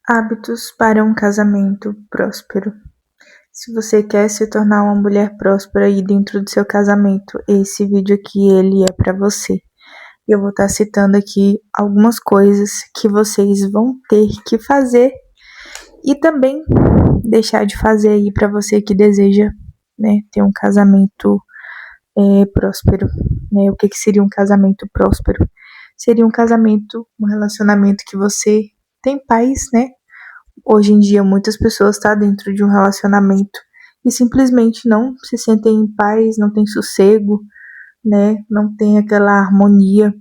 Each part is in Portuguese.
Hábitos para um casamento próspero. Se você quer se tornar uma mulher próspera aí dentro do seu casamento, esse vídeo aqui ele é para você. Eu vou estar citando aqui algumas coisas que vocês vão ter que fazer e também deixar de fazer aí para você que deseja, né, ter um casamento próspero, né? O que seria um casamento próspero? Seria um casamento, um relacionamento que você tem paz, né? Hoje em dia, muitas pessoas estão dentro de um relacionamento e simplesmente não se sentem em paz, não tem sossego, né? Não tem aquela harmonia.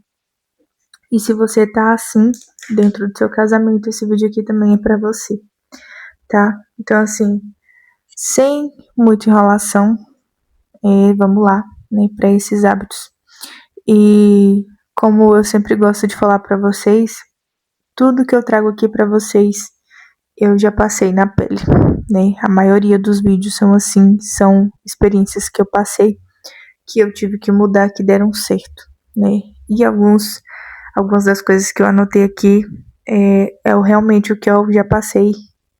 E se você tá assim, dentro do seu casamento, esse vídeo aqui também é pra você, tá? Então, assim, sem muita enrolação, vamos lá, né? Pra esses hábitos. E como eu sempre gosto de falar pra vocês, tudo que eu trago aqui pra vocês eu já passei na pele, né? A maioria dos vídeos são assim, são experiências que eu passei, que eu tive que mudar, que deram certo, né? E algumas das coisas que eu anotei aqui realmente o que eu já passei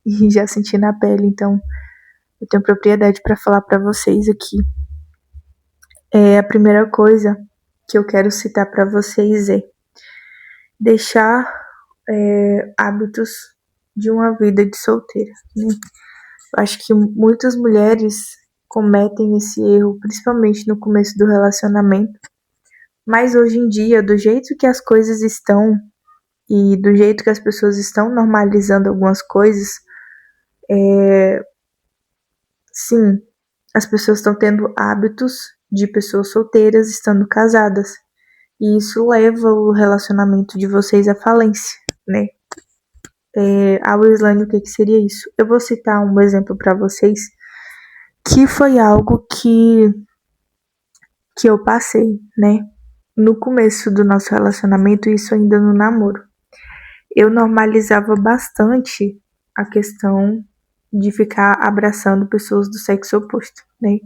e já senti na pele, então eu tenho propriedade para falar para vocês aqui. A primeira coisa que eu quero citar para vocês é deixar hábitos de uma vida de solteira, né? Eu acho que muitas mulheres cometem esse erro, principalmente no começo do relacionamento. Mas hoje em dia, do jeito que as coisas estão e do jeito que as pessoas estão normalizando algumas coisas, sim, as pessoas estão tendo hábitos de pessoas solteiras estando casadas. E isso leva o relacionamento de vocês à falência, né? A Wislane, o que seria isso? Eu vou citar um exemplo para vocês que foi algo que eu passei, né? No começo do nosso relacionamento, isso ainda no namoro. Eu normalizava bastante a questão de ficar abraçando pessoas do sexo oposto, né?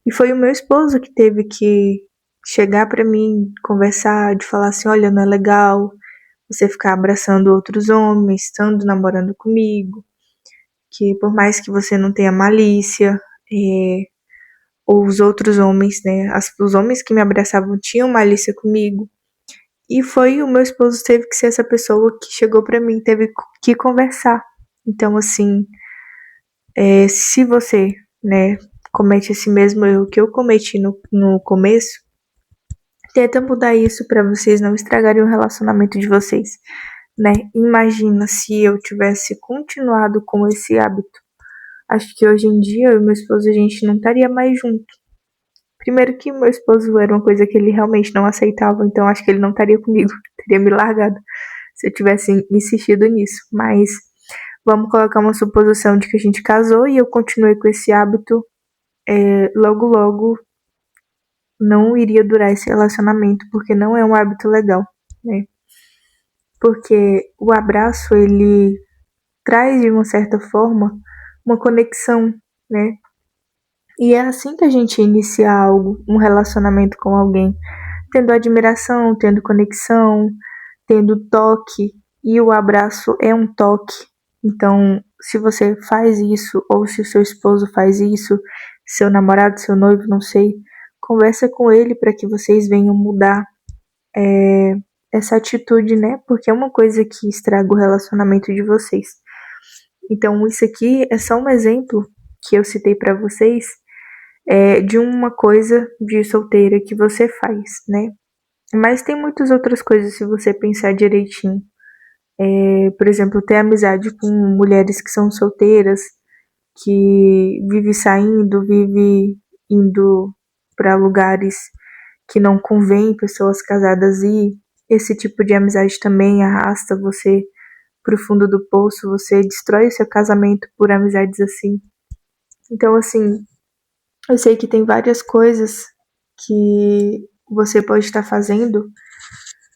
E foi o meu esposo que teve que chegar para mim, conversar, de falar assim, olha, não é legal você ficar abraçando outros homens, estando namorando comigo, que por mais que você não tenha malícia, ou os outros homens, né, os homens que me abraçavam tinham malícia comigo, e foi o meu esposo teve que ser essa pessoa que chegou para mim, teve que conversar. Então, assim, se você, né, comete esse mesmo erro que eu cometi no começo, tenta mudar isso para vocês não estragarem o relacionamento de vocês, né? Imagina se eu tivesse continuado com esse hábito. Acho que hoje em dia eu e meu esposo a gente não estaria mais junto. Primeiro que meu esposo era uma coisa que ele realmente não aceitava, então acho que ele não estaria comigo, teria me largado se eu tivesse insistido nisso. Mas vamos colocar uma suposição de que a gente casou e eu continuei com esse hábito, logo logo não iria durar esse relacionamento, porque não é um hábito legal, né? Porque o abraço, ele traz de uma certa forma uma conexão, né? E é assim que a gente inicia algo, um relacionamento com alguém, tendo admiração, tendo conexão, tendo toque, e o abraço é um toque. Então, se você faz isso, ou se o seu esposo faz isso, seu namorado, seu noivo, não sei, conversa com ele para que vocês venham mudar essa atitude, né? Porque é uma coisa que estraga o relacionamento de vocês. Então, isso aqui é só um exemplo que eu citei para vocês de uma coisa de solteira que você faz, né? Mas tem muitas outras coisas se você pensar direitinho. Por exemplo, ter amizade com mulheres que são solteiras, que vive saindo, vive indo para lugares que não convém pessoas casadas ir. Esse tipo de amizade também arrasta você pro fundo do poço, você destrói o seu casamento por amizades assim. Então, assim, eu sei que tem várias coisas que você pode estar fazendo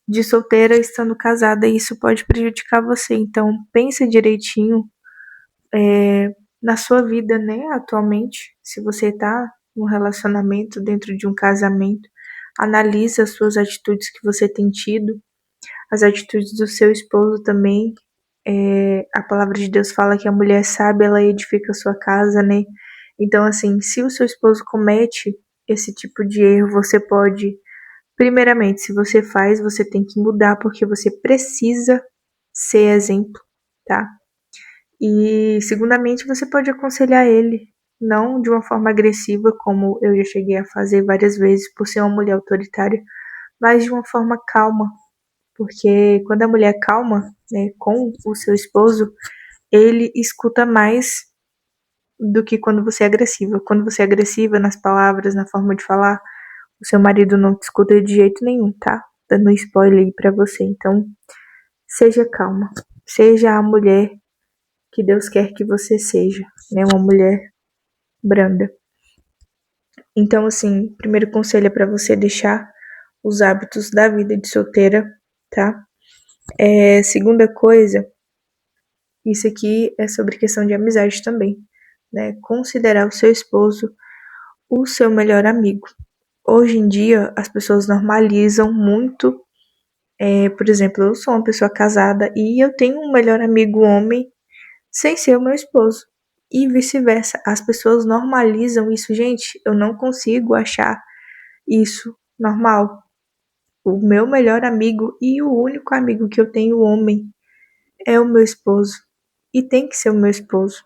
de solteira estando casada e isso pode prejudicar você. Então, pensa direitinho na sua vida, né, atualmente. Se você tá num relacionamento, dentro de um casamento, analisa as suas atitudes que você tem tido, as atitudes do seu esposo também. A palavra de Deus fala que a mulher sábia, ela edifica a sua casa, né? Então, assim, se o seu esposo comete esse tipo de erro, você pode, primeiramente, se você faz, você tem que mudar, porque você precisa ser exemplo, tá? E, segundamente, você pode aconselhar ele, não de uma forma agressiva, como eu já cheguei a fazer várias vezes por ser uma mulher autoritária, mas de uma forma calma, porque quando a mulher é calma, né, com o seu esposo, ele escuta mais do que quando você é agressiva. Quando você é agressiva nas palavras, na forma de falar, o seu marido não te escuta de jeito nenhum, tá? Dando spoiler aí pra você. Então, seja calma. Seja a mulher que Deus quer que você seja, né? Uma mulher branda. Então, assim, primeiro conselho é pra você deixar os hábitos da vida de solteira, tá? Segunda coisa, isso aqui é sobre questão de amizade também, né? Considerar o seu esposo o seu melhor amigo. Hoje em dia, as pessoas normalizam muito. Por exemplo, eu sou uma pessoa casada e eu tenho um melhor amigo homem sem ser o meu esposo. E vice-versa. As pessoas normalizam isso. Gente, eu não consigo achar isso normal. O meu melhor amigo e o único amigo que eu tenho homem é o meu esposo. E tem que ser o meu esposo.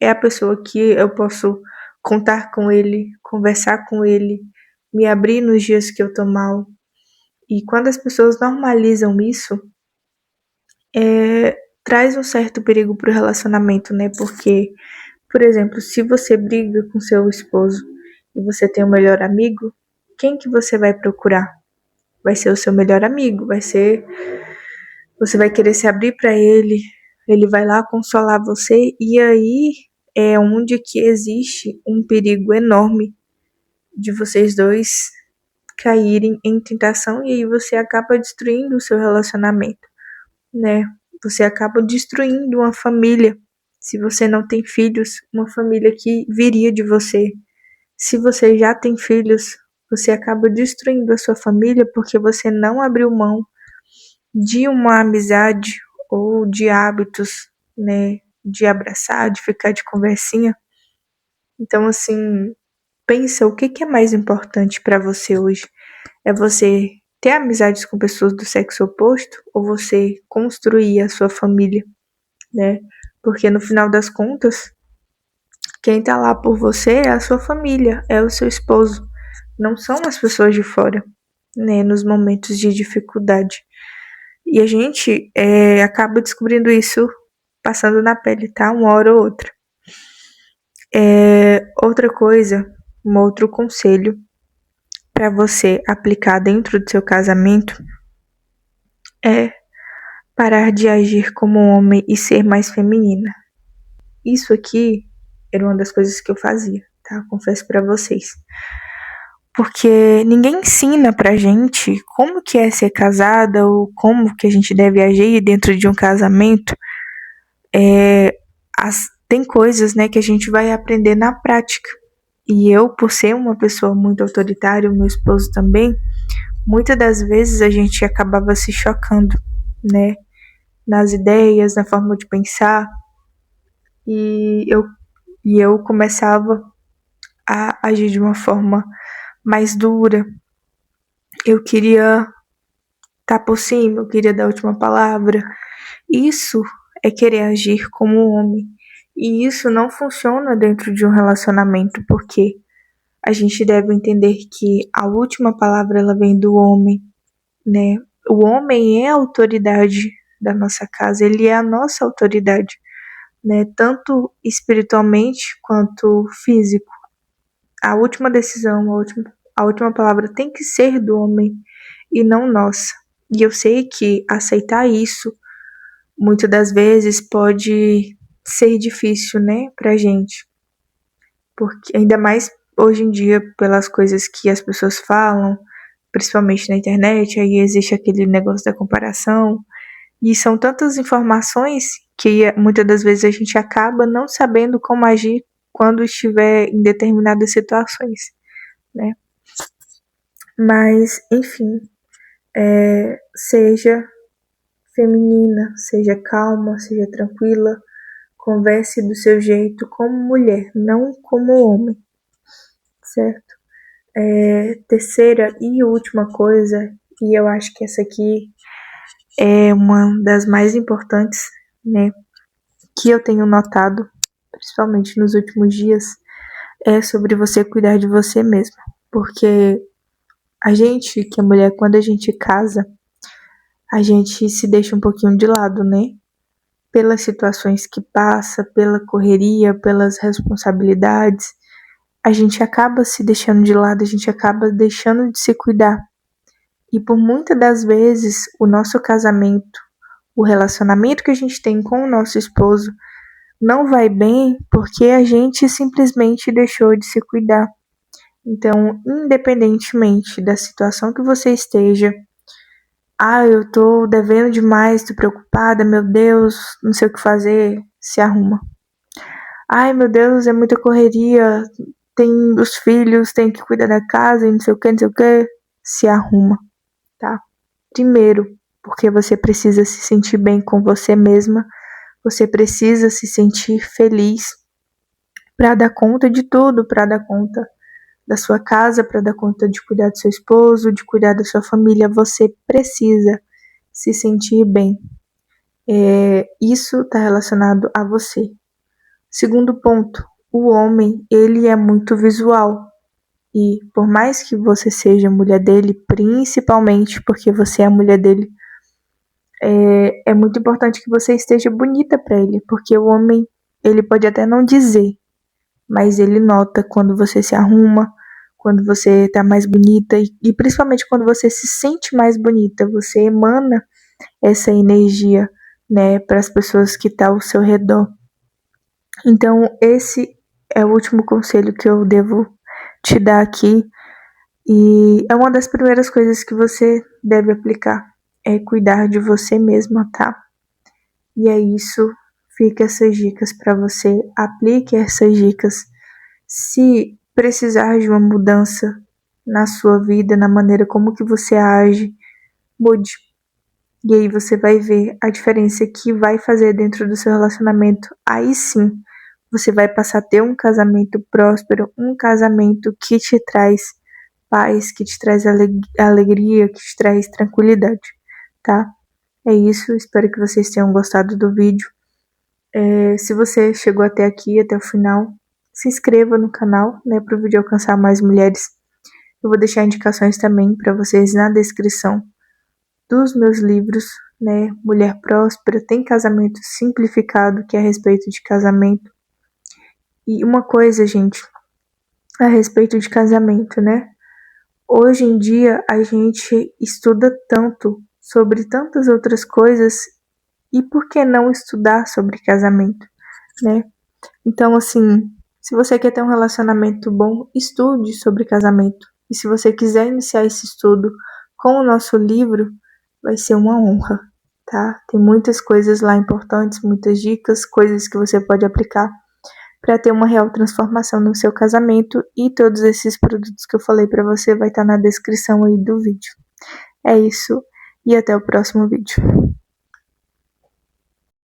É a pessoa que eu posso contar com ele, conversar com ele, me abrir nos dias que eu tô mal. E quando as pessoas normalizam isso, traz um certo perigo pro relacionamento, né? Porque, por exemplo, se você briga com seu esposo e você tem um melhor amigo, quem que você vai procurar? Vai ser o seu melhor amigo, você vai querer se abrir para ele vai lá consolar você e aí é onde que existe um perigo enorme de vocês dois caírem em tentação e aí você acaba destruindo o seu relacionamento, né? Você acaba destruindo uma família. Se você não tem filhos, uma família que viria de você. Se você já tem filhos, você acaba destruindo a sua família porque você não abriu mão de uma amizade ou de hábitos, né? De abraçar, de ficar de conversinha. Então, assim, pensa o que é mais importante para você hoje. É você ter amizades com pessoas do sexo oposto ou você construir a sua família, né? Porque no final das contas, quem tá lá por você é a sua família, é o seu esposo, não são as pessoas de fora, né? Nos momentos de dificuldade. E a gente acaba descobrindo isso passando na pele, tá? Uma hora ou outra. Outra coisa, um outro conselho para você aplicar dentro do seu casamento é parar de agir como homem e ser mais feminina. Isso aqui era uma das coisas que eu fazia, tá? Confesso para vocês. Porque ninguém ensina pra gente como que é ser casada ou como que a gente deve agir dentro de um casamento. Tem coisas, né, que a gente vai aprender na prática. E eu, por ser uma pessoa muito autoritária, o meu esposo também, muitas das vezes a gente acabava se chocando, né? Nas ideias, na forma de pensar. E eu começava a agir de uma forma mais dura. Eu queria estar por cima, eu queria dar a última palavra. Isso é querer agir como um homem. E isso não funciona dentro de um relacionamento, porque a gente deve entender que a última palavra ela vem do homem, né? O homem é a autoridade da nossa casa, ele é a nossa autoridade, né? Tanto espiritualmente quanto físico. A última decisão, a última palavra tem que ser do homem e não nossa. E eu sei que aceitar isso muitas das vezes pode ser difícil, né, pra gente. Porque ainda mais hoje em dia, pelas coisas que as pessoas falam, principalmente na internet, aí existe aquele negócio da comparação, e são tantas informações que muitas das vezes a gente acaba não sabendo como agir quando estiver em determinadas situações, né? Mas, enfim, seja feminina, seja calma, seja tranquila, converse do seu jeito como mulher, não como homem, certo? Terceira e última coisa, e eu acho que essa aqui é uma das mais importantes, né, que eu tenho notado, principalmente nos últimos dias, é sobre você cuidar de você mesma. Porque a gente, que é mulher, quando a gente casa, a gente se deixa um pouquinho de lado, né? Pelas situações que passa, pela correria, pelas responsabilidades, a gente acaba se deixando de lado, a gente acaba deixando de se cuidar. E por muitas das vezes, o nosso casamento, o relacionamento que a gente tem com o nosso esposo, não vai bem porque a gente simplesmente deixou de se cuidar. Então, independentemente da situação que você esteja, eu tô devendo demais, tô preocupada, meu Deus, não sei o que fazer, se arruma. Ai, meu Deus, é muita correria, tem os filhos, tem que cuidar da casa e não sei o que, não sei o que, se arruma, tá? Primeiro, porque você precisa se sentir bem com você mesma, você precisa se sentir feliz para dar conta de tudo, para dar conta da sua casa, para dar conta de cuidar do seu esposo, de cuidar da sua família. Você precisa se sentir bem. Isso está relacionado a você. Segundo ponto, o homem, ele é muito visual. E por mais que você seja a mulher dele, principalmente porque você é a mulher dele, é muito importante que você esteja bonita para ele, porque o homem, ele pode até não dizer, mas ele nota quando você se arruma, quando você tá mais bonita e principalmente quando você se sente mais bonita, você emana essa energia, né, para as pessoas que estão ao seu redor. Então, esse é o último conselho que eu devo te dar aqui e é uma das primeiras coisas que você deve aplicar, é cuidar de você mesma, tá? E é isso, fica essas dicas para você, aplique essas dicas. Se precisar de uma mudança na sua vida, na maneira como que você age, mude. E aí você vai ver a diferença que vai fazer dentro do seu relacionamento. Aí sim, você vai passar a ter um casamento próspero, um casamento que te traz paz, que te traz alegria, que te traz tranquilidade, tá? É isso, espero que vocês tenham gostado do vídeo. Se você chegou até aqui, até o final, se inscreva no canal, né, para o vídeo alcançar mais mulheres. Eu vou deixar indicações também para vocês na descrição dos meus livros, né, Mulher Próspera, tem Casamento Simplificado, que é a respeito de casamento. E uma coisa, gente, a respeito de casamento, né? Hoje em dia a gente estuda tanto sobre tantas outras coisas e por que não estudar sobre casamento, né? Então, assim, se você quer ter um relacionamento bom, estude sobre casamento. E se você quiser iniciar esse estudo com o nosso livro, vai ser uma honra, tá? Tem muitas coisas lá importantes, muitas dicas, coisas que você pode aplicar para ter uma real transformação no seu casamento e todos esses produtos que eu falei para você vai estar na descrição aí do vídeo. É isso e até o próximo vídeo.